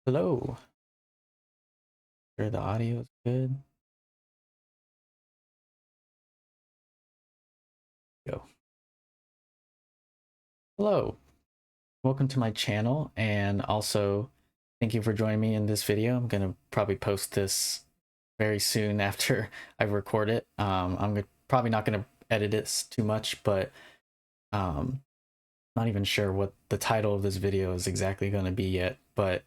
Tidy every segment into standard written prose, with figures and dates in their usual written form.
Hello. Sure the audio is good. Go. Hello. Welcome to my channel, and also thank you for joining me in this video. I'm gonna probably post this very soon after I record it. Probably not gonna edit this too much, but not even sure what the title of this video is exactly gonna be yet. But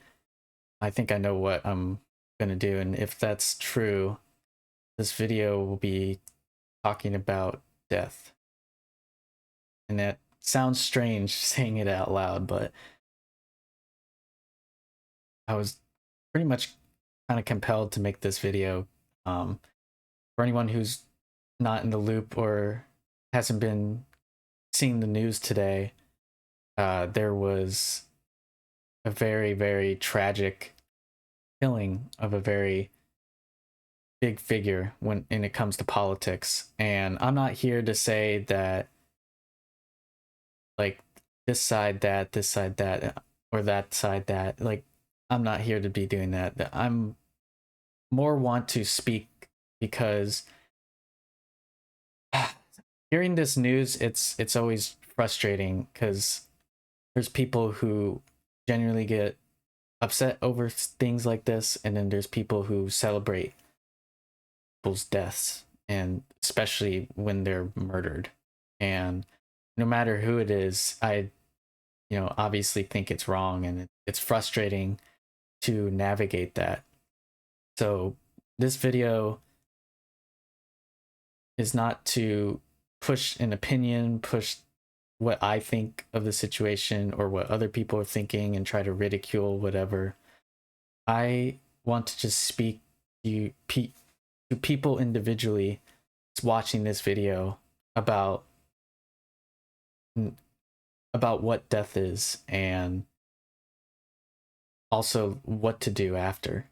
I think I know what I'm gonna do, and if that's true, this video will be talking about death. And that sounds strange saying it out loud, but I was pretty much kind of compelled to make this video. For anyone who's not in the loop or hasn't been seeing the news today, there was a very, very tragic killing of a very big figure when it comes to politics. And I'm not here to say that, like, this side that, or that side that. Like, I'm not here to be doing that. I'm more want to speak because hearing this news, it's always frustrating because there's people who genuinely get upset over things like this, and then there's people who celebrate people's deaths, and especially when they're murdered. And no matter who it is, I obviously think it's wrong, and it's frustrating to navigate that. So this video is not to push an opinion, push what I think of the situation or what other people are thinking and try to ridicule whatever. I want to just speak to people individually watching this video about what death is, and also what to do after,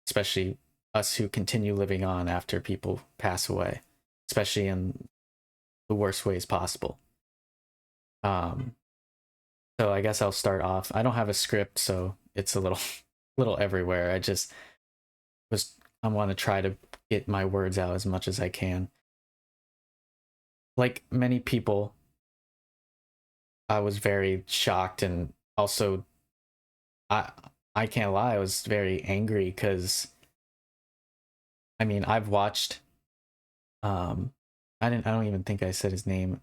especially us who continue living on after people pass away, especially in the worst ways possible. Um, so I guess I'll start off. I don't have a script, so it's a little little everywhere. I want to try to get my words out as much as I can. Like many people, I was very shocked, and also I I can't lie, I was very angry because I mean, I've watched I don't even think I said his name.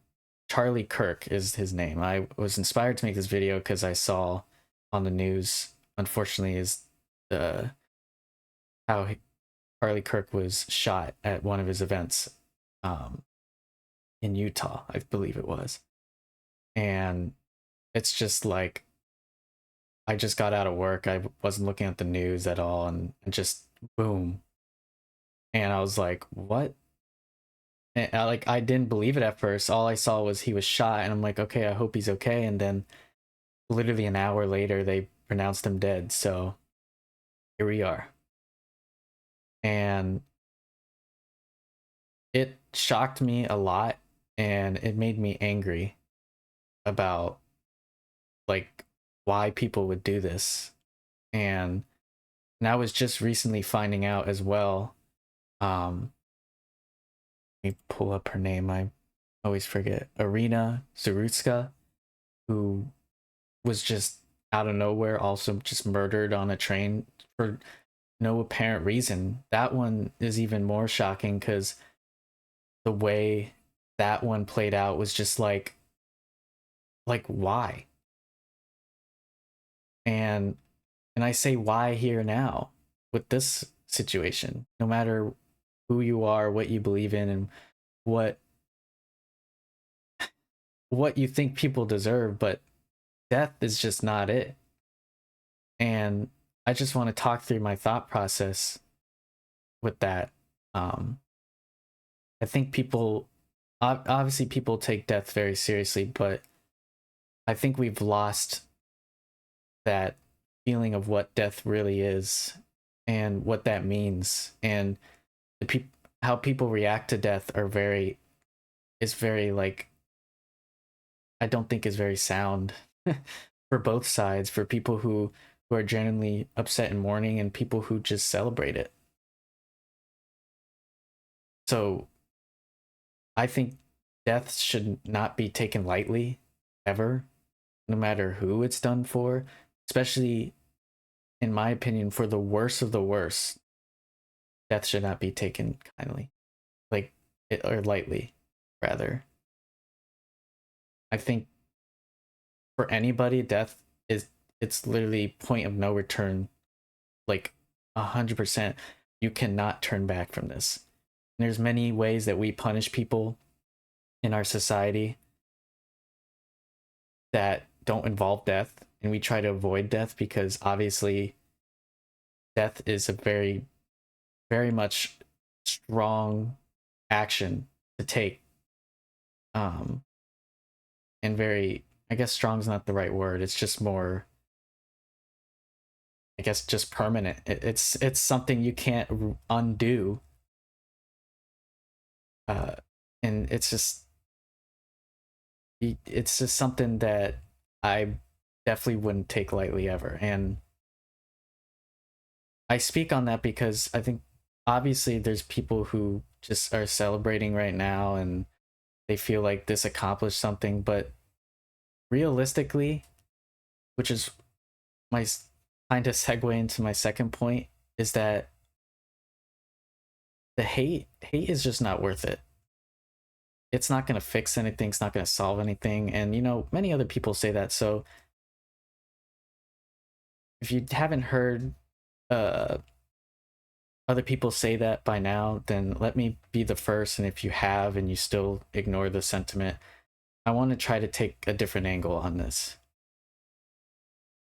Charlie Kirk is his name. I was inspired to make this video because I saw on the news, unfortunately, is the how Charlie Kirk was shot at one of his events um, in Utah, I believe it was. And it's just like I just got out of work. I wasn't looking at the news at all, and just boom. And I was like, "What?" And I didn't believe it at first. All I saw was he was shot, and I'm like, "Okay, I hope he's okay." And then literally an hour later, they pronounced him dead. So here we are. And it shocked me a lot, and it made me angry about, like, why people would do this. And I was just recently finding out as well. Let me pull up her name. I always forget. Irina Zarutska, who was just out of nowhere also just murdered on a train for no apparent reason. That one is even more shocking because the way that one played out was just like why? And I say why here now with this situation, no matter who you are, what you believe in, and what what you think people deserve, but death is just not it. And I just want to talk through my thought process with that. um I think people, obviously people take death very seriously, but I think we've lost that feeling of what death really is and what that means. And how people react to death is very, like, I don't think is very sound for both sides. For people who who are genuinely upset and mourning, and people who just celebrate it. So I think death should not be taken lightly ever, no matter who it's done for, especially in my opinion, for the worst of the worst. Death should not be taken kindly, like or lightly, rather. I think for anybody, death is it's literally point of no return, like 100%. You cannot turn back from this. And there's many ways that we punish people in our society that don't involve death, and we try to avoid death because obviously death is a very, very much strong action to take. Um, and very, I guess strong is not the right word. It's just more, I guess, just permanent. It's something you can't undo. Uh, and it's just something that I definitely wouldn't take lightly ever. And I speak on that because I think obviously there's people who just are celebrating right now and they feel like this accomplished something, but realistically, which is my kind of segue into my second point, is that the hate is just not worth it. It's not going to fix anything, it's not going to solve anything, and you know many other people say that. So if you haven't heard uh other people say that by now, then let me be the first. And if you have and you still ignore the sentiment, I want to try to take a different angle on this.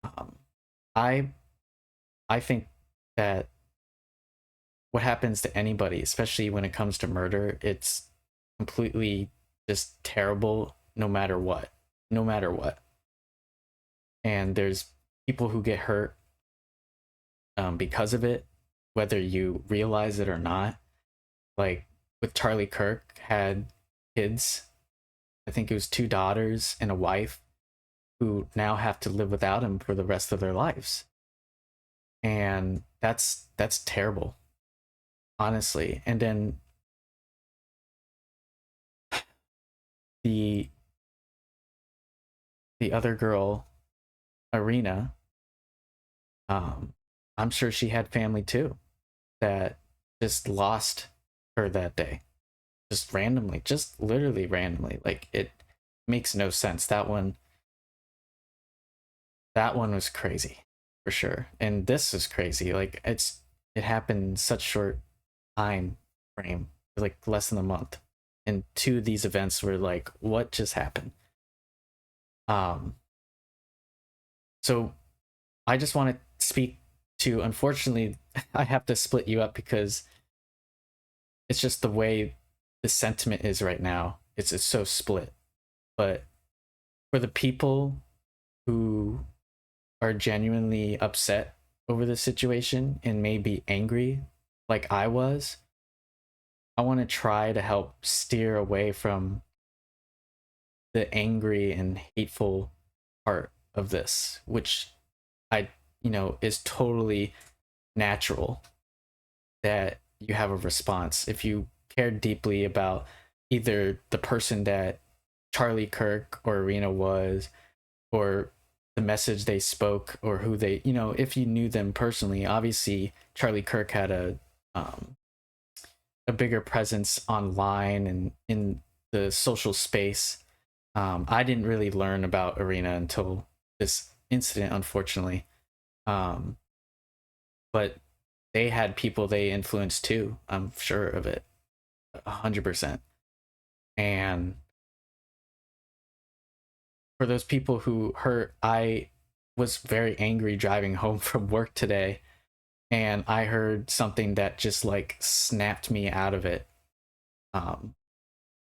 um, i I think that what happens to anybody, especially when it comes to murder, it's completely just terrible no matter what. No matter what. And there's people who get hurt because of it, whether you realize it or not. Like with Charlie Kirk, had kids. I think it was two daughters and a wife who now have to live without him for the rest of their lives. And that's terrible, honestly. And then the the other girl, Irina, um, I'm sure she had family too that just lost her that day, just randomly, just literally randomly. Like it makes no sense. That one was crazy for sure, and this is crazy. Like it happened in such short time frame, like less than a month, and two of these events were like, what just happened? Um, so I just want to speak to, unfortunately, I have to split you up because it's just the way the sentiment is right now. It's so split. But for the people who are genuinely upset over the situation and maybe angry like I was, I want to try to help steer away from the angry and hateful part of this, which I, is totally natural that you have a response. If you care deeply about either the person that Charlie Kirk or Irina was, or the message they spoke, or who they, if you knew them personally, obviously Charlie Kirk had a bigger presence online and in the social space. I didn't really learn about Irina until this incident, unfortunately. Um, but they had people they influenced too. I'm sure of it, 100%. And for those people who hurt, I was very angry driving home from work today, and I heard something that just like snapped me out of it.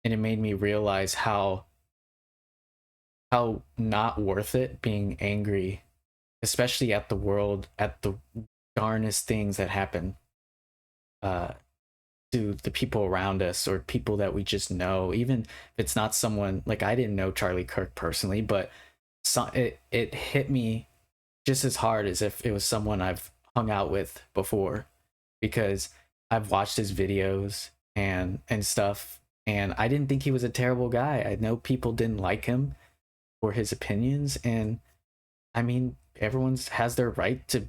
And it made me realize how not worth it being angry, especially at the world, at the darnest things that happen uh, to the people around us or people that we just know. Even if it's not someone like, I didn't know Charlie Kirk personally, but it hit me just as hard as if it was someone I've hung out with before, because I've watched his videos and stuff, and I didn't think he was a terrible guy. I know people didn't like him for his opinions, and I mean, everyone's has their right to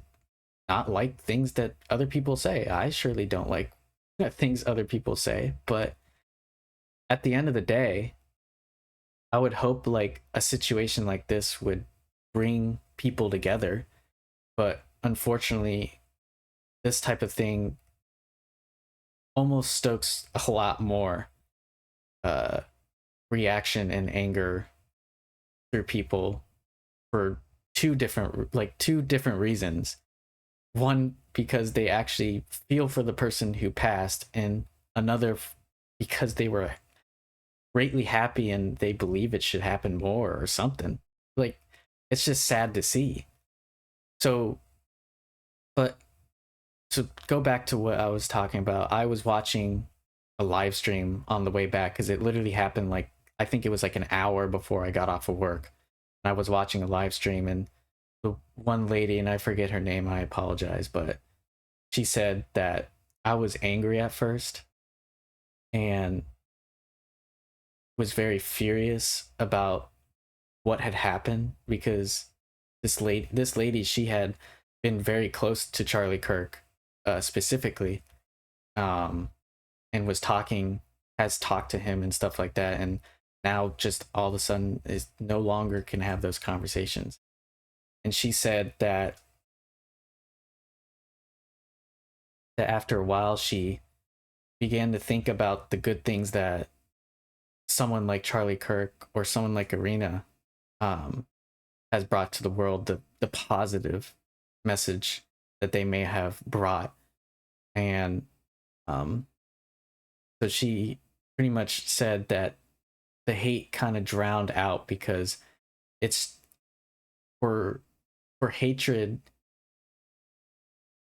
not like things that other people say. I surely don't like things other people say, but at the end of the day, I would hope like a situation like this would bring people together, but unfortunately, this type of thing almost stokes a lot more uh, reaction and anger through people for two different reasons. One, because they actually feel for the person who passed, and another because they were greatly happy and they believe it should happen more or something. Like, it's just sad to see. So, but to go back to what I was talking about, I was watching a live stream on the way back because it literally happened like, I think it was like an hour before I got off of work. And I was watching a live stream, and the one lady, and I forget her name, I apologize, but she said that I was angry at first and was very furious about what had happened, because this lady, she had been very close to Charlie Kirk, specifically, um, and has talked to him and stuff like that, and now just all of a sudden is no longer can have those conversations. And she said that after a while she began to think about the good things that someone like Charlie Kirk or someone like Arena, um, has brought to the world, the positive message that they may have brought. And um, so she pretty much said that the hate kind of drowned out, because it's for for hatred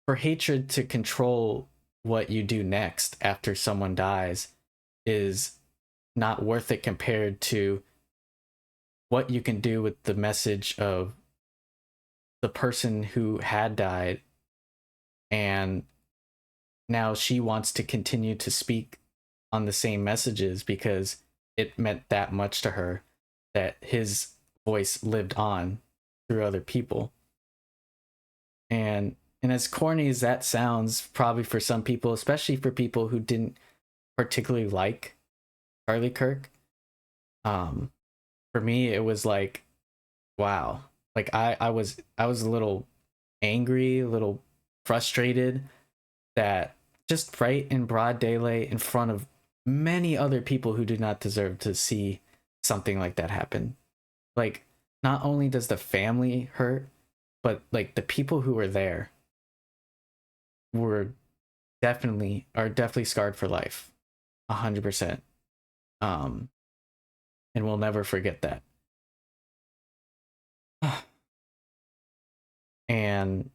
for hatred to control what you do next after someone dies is not worth it compared to what you can do with the message of the person who had died, and now she wants to continue to speak on the same messages because it meant that much to her that his voice lived on through other people. And as corny as that sounds, probably for some people, especially for people who didn't particularly like Charlie Kirk, um, for me it was like, wow. Like I was a little angry, a little frustrated that just right in broad daylight in front of many other people who did not deserve to see something like that happen. Like, not only does the family hurt, but like the people who were there were definitely scarred for life. 100%. Um and we'll never forget that. And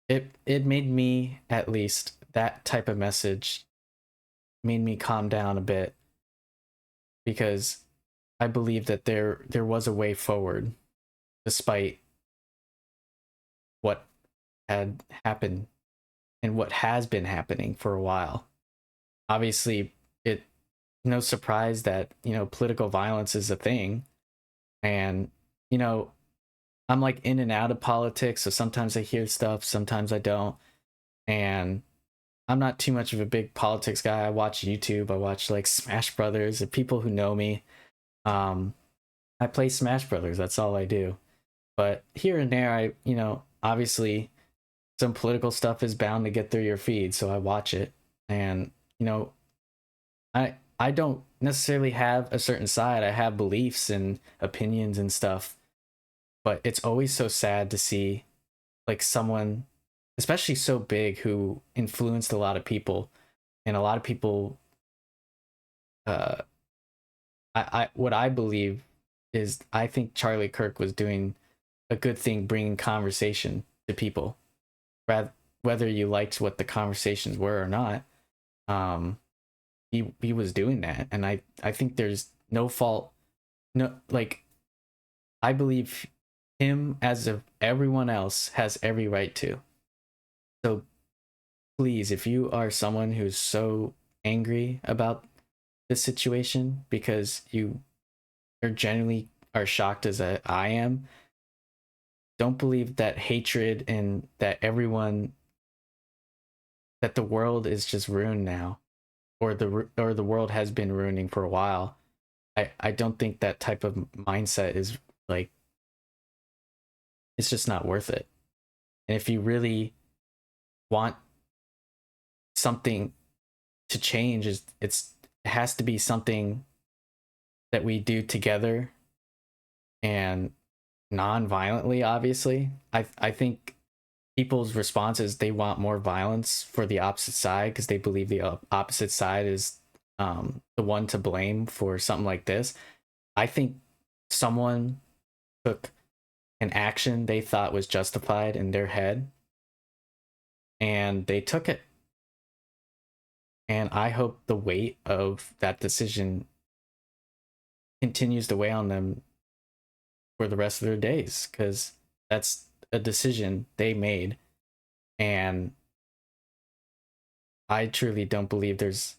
it made me, at least that type of message made me calm down a bit, because I believe that there was a way forward despite what had happened and what has been happening for a while. Obviously, it no surprise that, political violence is a thing, and you know, I'm like in and out of politics, so sometimes I hear stuff, sometimes I don't. And I'm not too much of a big politics guy. I watch YouTube, I watch like Smash Brothers, and people who know me, um I play Smash Brothers. That's all I do. But here and there, obviously some political stuff is bound to get through your feed, so I watch it. And, you know, I don't necessarily have a certain side. I have beliefs and opinions and stuff, but it's always so sad to see like someone, especially so big, who influenced a lot of people, and a lot of people, uh I what I believe is, I think Charlie Kirk was doing a good thing bringing conversation to people, rather, whether you liked what the conversations were or not. um he was doing that, and I think there's no fault, no, like, I believe him as if everyone else has every right to. So please, if you are someone who's so angry about this situation because you are genuinely are shocked as I am, don't believe that hatred and that everyone that the world is just ruined now, or the world has been ruining for a while. I don't think that type of mindset is like, it's just not worth it. And if you really want something to change, it has to be something that we do together and non-violently. Obviously, I think people's response is they want more violence for the opposite side because they believe the opposite side is the one to blame for something like this. I think someone took an action they thought was justified in their head and they took it. And I hope the weight of that decision continues to weigh on them for the rest of their days, because that's a decision they made. And I truly don't believe there's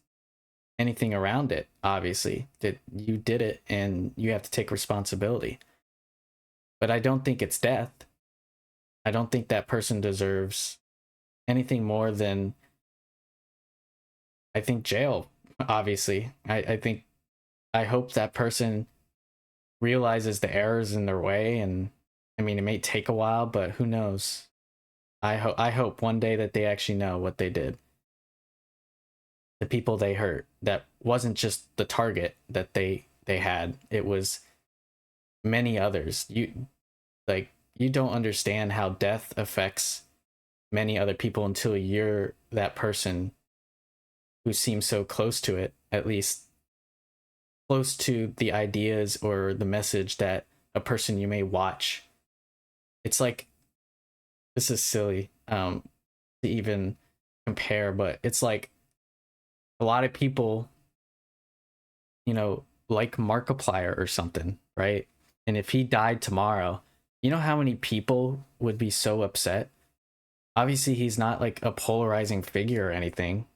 anything around it. Obviously, that you did it and you have to take responsibility. But I don't think it's death. I don't think that person deserves anything more than, I think, jail. Obviously, I think, I hope that person realizes the errors in their way. And I mean, it may take a while, but who knows? I hope one day that they actually know what they did. The people they hurt, that wasn't just the target that they had, it was many others. You don't understand how death affects many other people until you're that person who seems so close to it, at least close to the ideas or the message that a person you may watch. It's like, this is silly to even compare, but it's like a lot of people, like Markiplier or something, right? And if he died tomorrow, you know how many people would be so upset? Obviously, he's not like a polarizing figure or anything.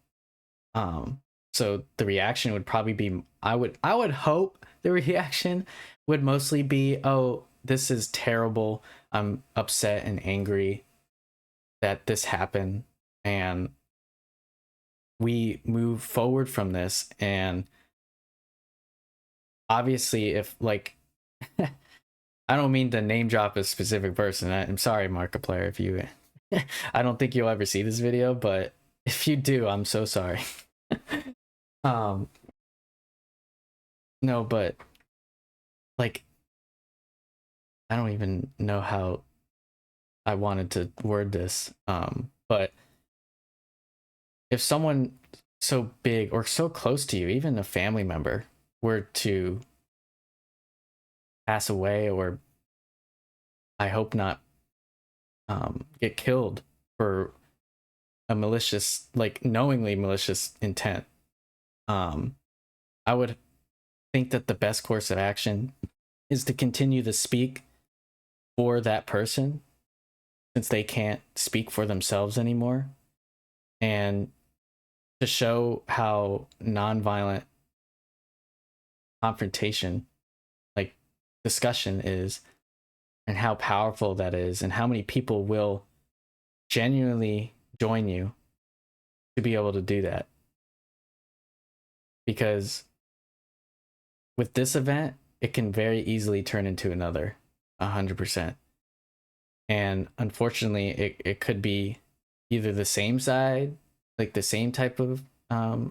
So the reaction would probably be, I would hope the reaction would mostly be, oh, this is terrible. I'm upset and angry that this happened, and we move forward from this. And obviously, if like I don't mean to name drop a specific person. I'm sorry, Markiplier, if you I don't think you'll ever see this video, but if you do, I'm so sorry. um no, but like, I don't even know how I wanted to word this. But if someone so big or so close to you, even a family member, were to pass away, or I hope not get killed for a malicious, like knowingly malicious intent, I would think that the best course of action is to continue to speak for that person, since they can't speak for themselves anymore, and to show how nonviolent confrontation, like discussion, is, and how powerful that is, and how many people will genuinely join you to be able to do that. Because with this event, it can very easily turn into another 100%. And unfortunately, it could be either the same side, like the same type of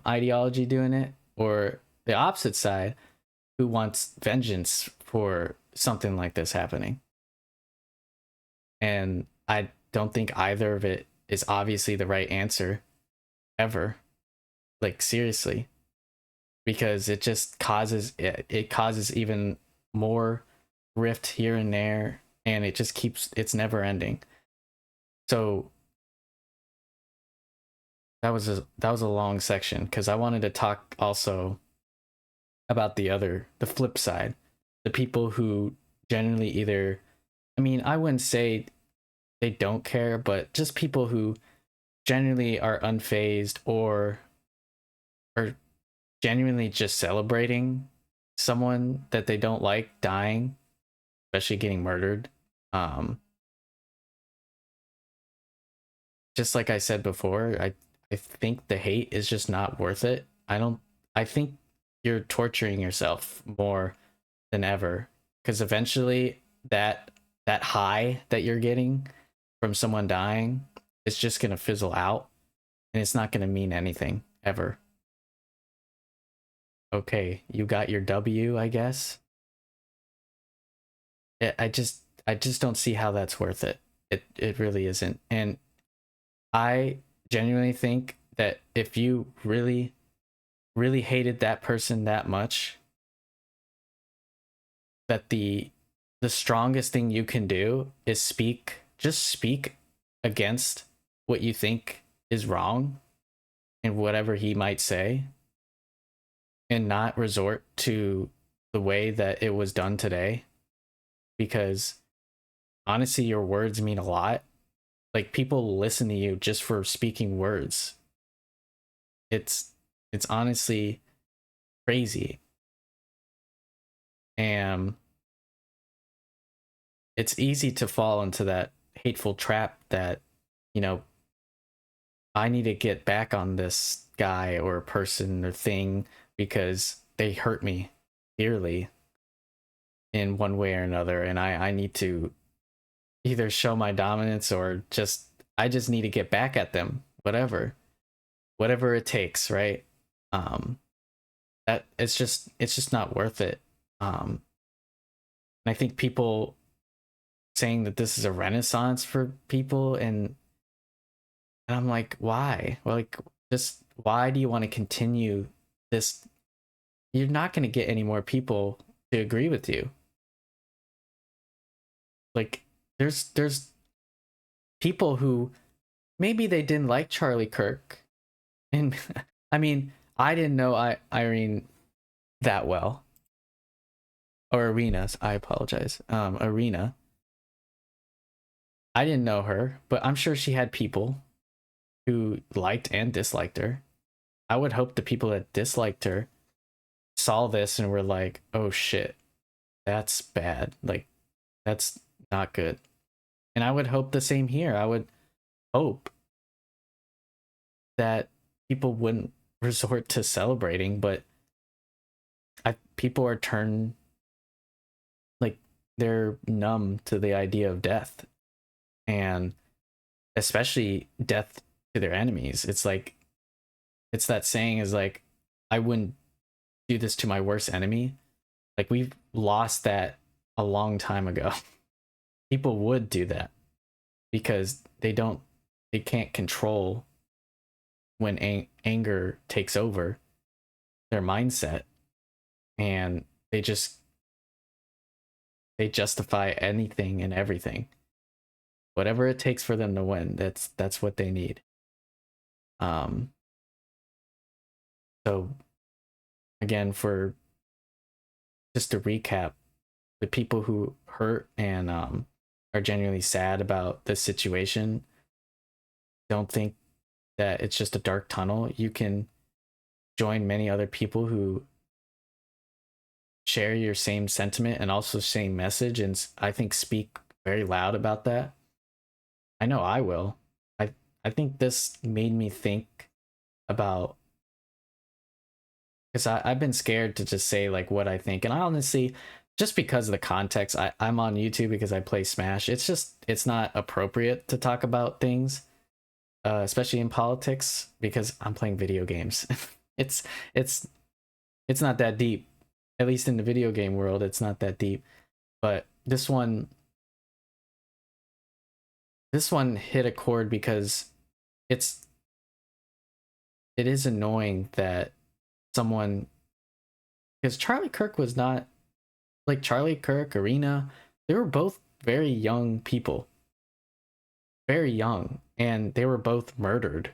ideology doing it, or the opposite side who wants vengeance for something like this happening. And I don't think either of it is obviously the right answer ever. Like, seriously. Because it just causes it causes even more rift here and there, and it just keeps, it's never ending. So that was a long section, because I wanted to talk also about the flip side, the people who generally either I mean, I wouldn't say they don't care, but just people who genuinely are unfazed or are genuinely just celebrating someone that they don't like dying, especially getting murdered. Um, just like I said before, I think the hate is just not worth it. I think you're torturing yourself more than ever because eventually that high that you're getting from someone dying is just going to fizzle out and it's not going to mean anything ever. Okay, you got your W, I guess. I just don't see how that's worth it. It really isn't. And I genuinely think that if you really hated that person that much, that the strongest thing you can do is just speak against what you think is wrong and whatever he might say and not resort to the way that it was done today because honestly your words mean a lot. Like people listen to you just for speaking words. It's honestly crazy. And it's easy to fall into that hateful trap that, you know, I need to get back on this guy or person or thing because they hurt me dearly in one way or another. And I need to either show my dominance or I just need to get back at them, whatever it takes, right? Um, that it's just not worth it. And I think people saying that this is a renaissance for people and I'm like, why? Well, like, just why do you want to continue this? You're not going to get any more people to agree with you. Like, there's people who maybe they didn't like Charlie Kirk, and I mean, I didn't know Irene that well, or Arena. I apologize, Arena. I didn't know her, but I'm sure she had people who liked and disliked her. I would hope the people that disliked her saw this and were like, "Oh shit, that's bad. Like, that's not good." And I would hope the same here. I would hope that people wouldn't resort to celebrating, but people are turned like they're numb to the idea of death and especially death to their enemies. It's like, it's that saying is like, I wouldn't do this to my worst enemy. Like, we've lost that a long time ago. People would do that because they can't control when anger takes over their mindset and they justify anything and everything, whatever it takes for them to win. That's what they need. um so again, for just to recap, the people who hurt and are genuinely sad about this situation, don't think that it's just a dark tunnel. You can join many other people who share your same sentiment and also same message, and I think speak very loud about that. I know I will. I think this made me think about, because I've been scared to just say like what I think, and I honestly, just because of the context, I'm on YouTube because I play Smash. It's not appropriate to talk about things, especially in politics, because I'm playing video games. it's it's it's not that deep, at least in the video game world. It's not that deep, but this one hit a chord because it's it is annoying that someone, because Charlie Kirk was not like Charlie Kirk, Arena, they were both very young people, very young, and they were both murdered.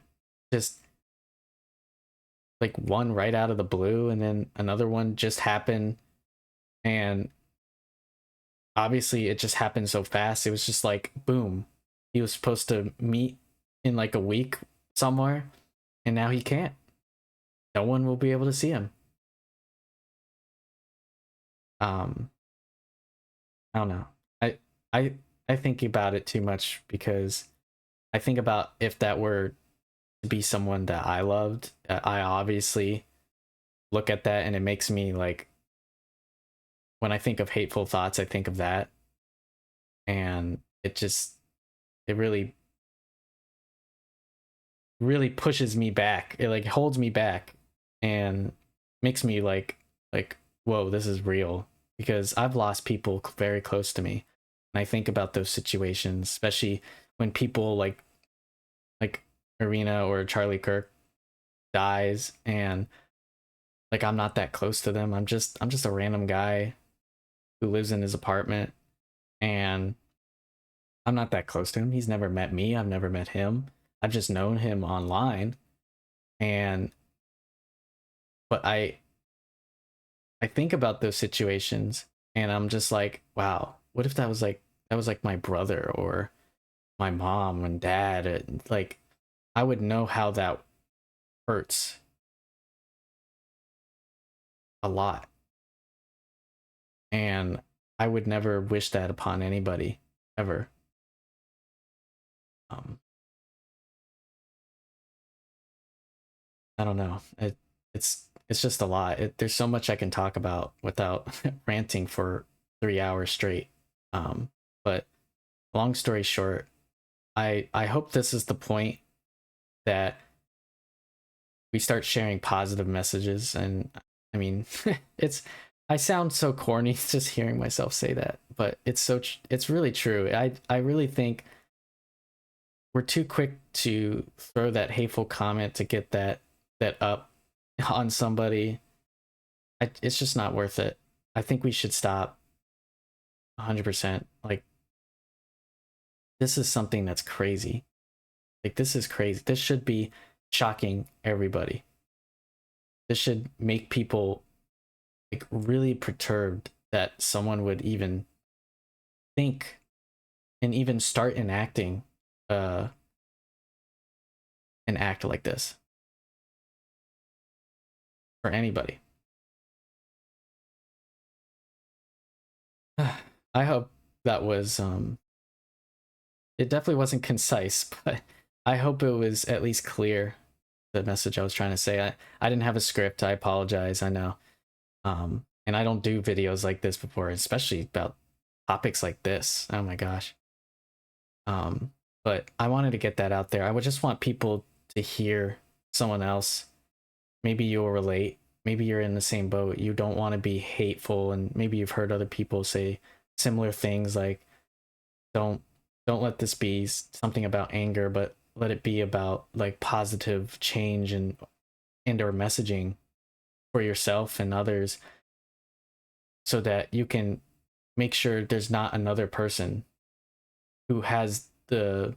Just like one right out of the blue, and then another one just happened, and obviously it just happened so fast. It was just like boom. He was supposed to meet in like a week somewhere, and now he can't. No one will be able to see him. Um, I don't know. I I think about it too much because I think about if that were to be someone that I loved, I obviously look at that and it makes me like, when I think of hateful thoughts, I think of that, and it really pushes me back. It like holds me back and makes me like whoa, this is real, because I've lost people very close to me. And I think about those situations, especially when people like Arena or Charlie Kirk dies, and like I'm not that close to them. I'm just a random guy who lives in his apartment, and I'm not that close to him. He's never met me. I've never met him. I've just known him online. And but I think about those situations and I'm just like, wow, what if that was like my brother or my mom and dad? Like I would know how that hurts a lot. And I would never wish that upon anybody ever. Um, I don't know. It's just a lot. There's so much I can talk about without ranting for 3 hours straight. Um, but long story short, I hope this is the point that we start sharing positive messages. And I mean, it's I sound so corny just hearing myself say that, but it's really true. I really think we're too quick to throw that hateful comment to get that up on somebody. It's just not worth it. I think we should stop 100%. Like this is something that's crazy. Like this is crazy. This should be shocking everybody. This should make people like really perturbed that someone would even think and even start enacting uh an act like this for anybody. I hope that was it definitely wasn't concise, but I hope it was at least clear, the message I was trying to say. I didn't have a script. I apologize. I know. And I don't do videos like this before, especially about topics like this. Oh my gosh. Um, but I wanted to get that out there. I would just want people to hear someone else. Maybe you'll relate. Maybe you're in the same boat. You don't want to be hateful, and maybe you've heard other people say similar things like don't don't let this be something about anger, but let it be about like positive change and or messaging for yourself and others, so that you can make sure there's not another person who has the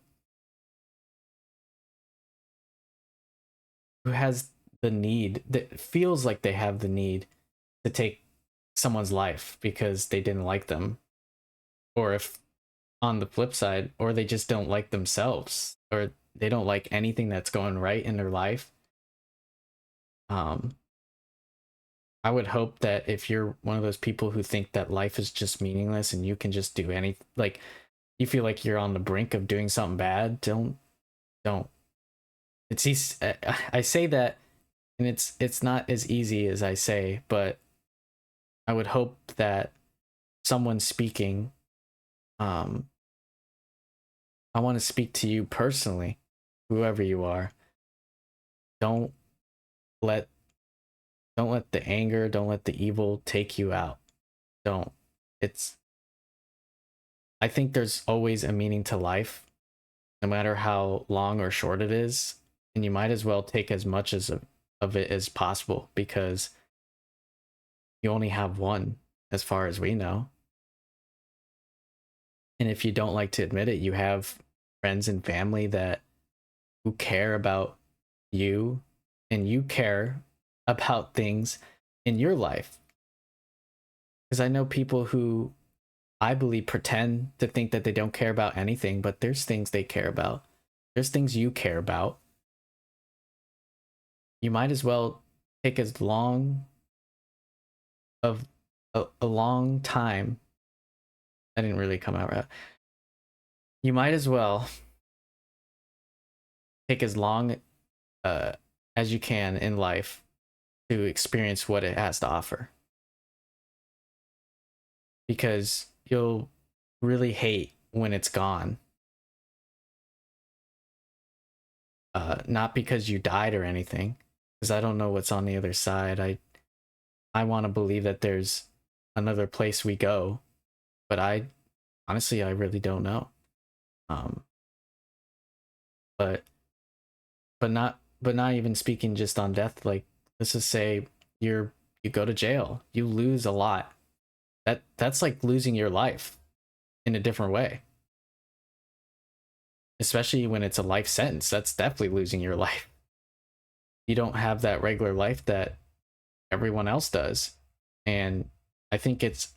need, that feels like they have the need to take someone's life because they didn't like them, or if on the flip side, or they just don't like themselves, or they don't like anything that's going right in their life. um I would hope that if you're one of those people who think that life is just meaningless and you can just do any, like you feel like you're on the brink of doing something bad, don't. It's easy. I say that, and it's not as easy as I say, but I would hope that someone speaking, um, I want to speak to you personally, whoever you are. Don't let don't let the anger, don't let the evil take you out. Don't. It's I think there's always a meaning to life, no matter how long or short it is, and you might as well take as much of it as possible, because you only have one, as far as we know. And if you don't like to admit it, you have friends and family that who care about you, and you care about things in your life. Because I know people who I believe, pretend to think that they don't care about anything, but there's things they care about. There's things you care about. You might as well take as long of a long time. That didn't really come out right. You might as well take as long as you can in life to experience what it has to offer, because you'll really hate when it's gone. Not because you died or anything, because I don't know what's on the other side. I want to believe that there's another place we go, but I honestly I really don't know. Um, but not even speaking just on death. Like, let's just say you go to jail, you lose a lot. That's like losing your life in a different way. Especially when it's a life sentence, that's definitely losing your life. You don't have that regular life that everyone else does. And I think it's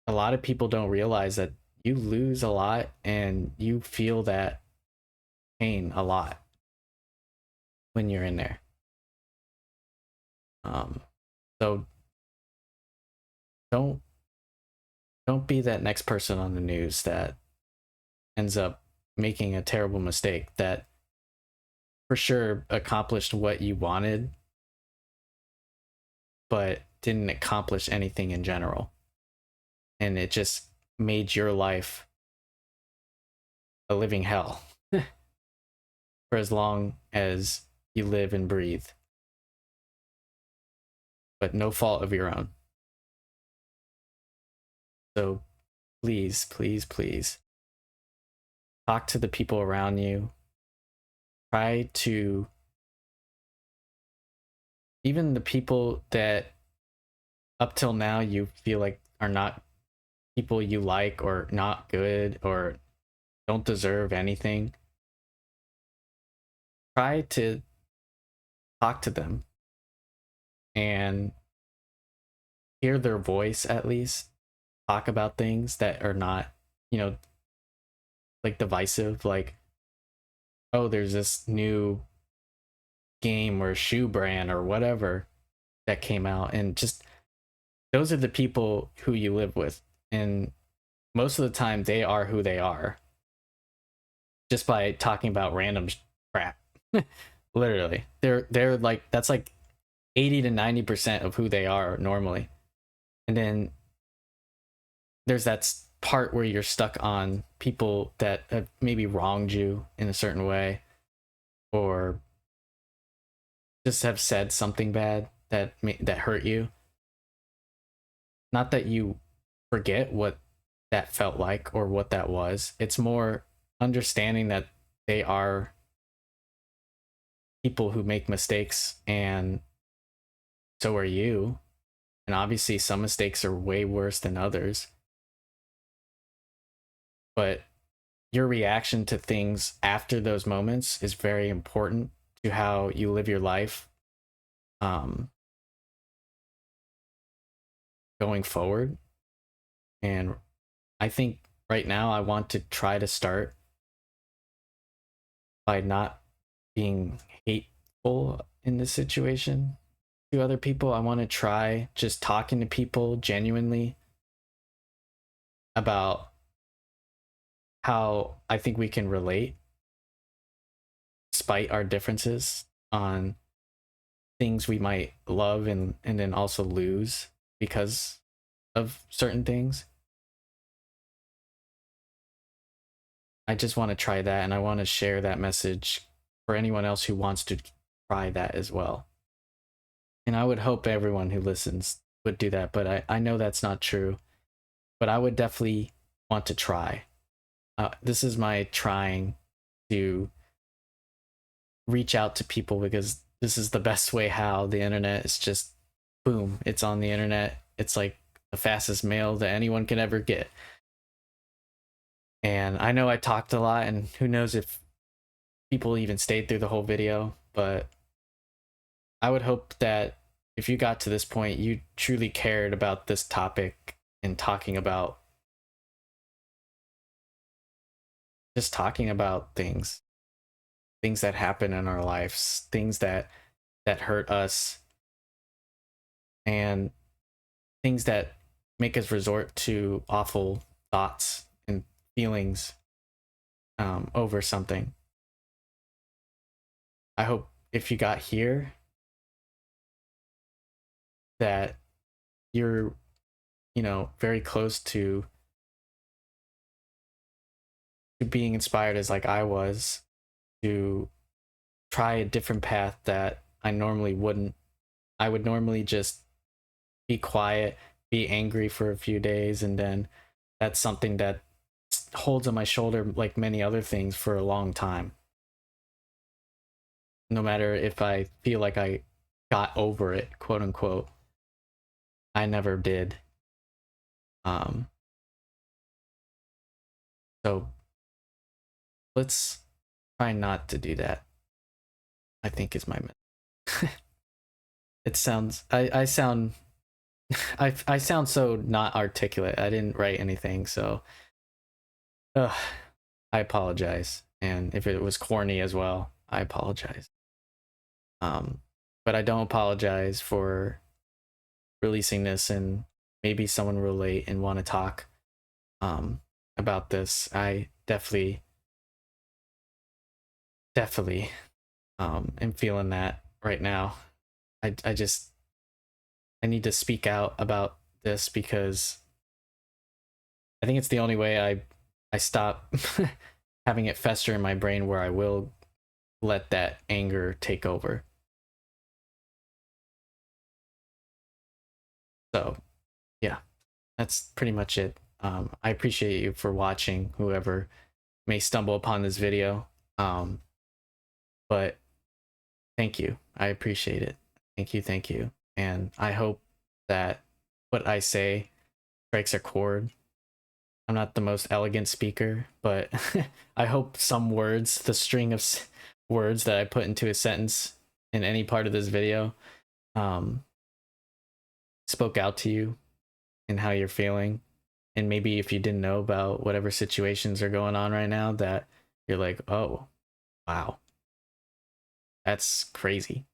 a lot of people don't realize that you lose a lot and you feel that pain a lot when you're in there. So don't be that next person on the news that ends up making a terrible mistake that for sure accomplished what you wanted, but didn't accomplish anything in general. And it just made your life a living hell for as long as you live and breathe, but no fault of your own. So please, please, please talk to the people around you. Try to, even the people that up till now you feel like are not people you like or not good or don't deserve anything, try to talk to them and hear their voice, at least talk about things that are not, like divisive, like, oh, there's this new game or shoe brand or whatever that came out, and just those are the people who you live with, and most of the time they are who they are just by talking about random crap. Literally, they're like, that's like 80 to 90% of who they are normally. And then there's that part where you're stuck on people that have maybe wronged you in a certain way, or just have said something bad that hurt you. Not that you forget what that felt like or what that was. It's more understanding that they are people who make mistakes, and so are you. And obviously some mistakes are way worse than others. But your reaction to things after those moments is very important to how you live your life going forward. And I think right now I want to try to start by not being hateful in this situation to other people. I want to try just talking to people genuinely about how I think we can relate despite our differences on things we might love and then also lose because of certain things. I just want to try that, and I want to share that message for anyone else who wants to try that as well. And I would hope everyone who listens would do that, but I know that's not true. But I would definitely want to try. This is my trying to reach out to people, because this is the best way. How the internet is just boom, it's on the internet. It's like the fastest mail that anyone can ever get. And I know I talked a lot, and who knows if people even stayed through the whole video, but I would hope that if you got to this point, you truly cared about this topic and talking about things that happen in our lives, things that hurt us, and things that make us resort to awful thoughts and feelings over something. I hope if you got here that you're, very close to being inspired as like I was, to try a different path that I normally wouldn't. I would normally just be quiet, be angry for a few days, and then that's something that holds on my shoulder like many other things for a long time. No matter if I feel like I got over it, quote unquote, I never did. So let's try not to do that, I think is my it sounds I sound I sound so not articulate. I didn't write anything, so I apologize. And if it was corny as well, I apologize. But I don't apologize for releasing this, and maybe someone will relate and want to talk about this. I definitely am feeling that right now. I need to speak out about this because I think it's the only way I stop having it fester in my brain, where I will let that anger take over. So yeah, that's pretty much it. I appreciate you for watching, whoever may stumble upon this video. But thank you. I appreciate it. Thank you. And I hope that what I say strikes a chord. I'm not the most elegant speaker, but I hope some words, the string of words that I put into a sentence in any part of this video, spoke out to you and how you're feeling. And maybe if you didn't know about whatever situations are going on right now, that you're like, oh, wow, that's crazy.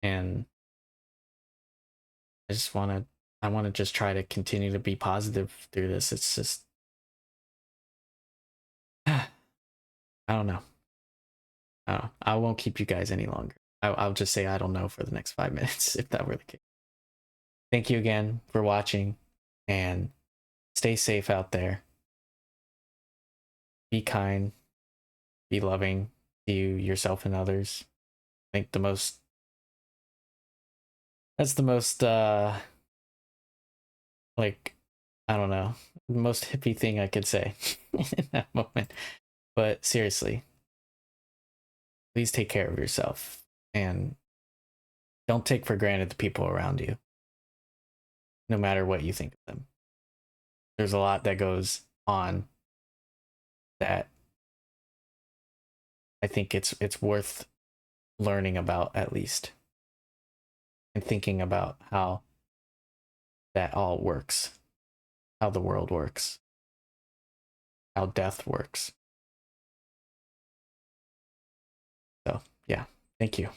And I want to just try to continue to be positive through this. It's just, I don't know. I won't keep you guys any longer. I'll just say I don't know for the next 5 minutes, if that were the case. Thank you again for watching, and stay safe out there. Be kind, be loving to you, yourself, and others. I think that's the most like, I don't know, the most hippie thing I could say in that moment. But seriously, please take care of yourself, and don't take for granted the people around you, no matter what you think of them. There's a lot that goes on that I think it's worth learning about, at least, and thinking about how that all works, how the world works, how death works. So yeah, thank you.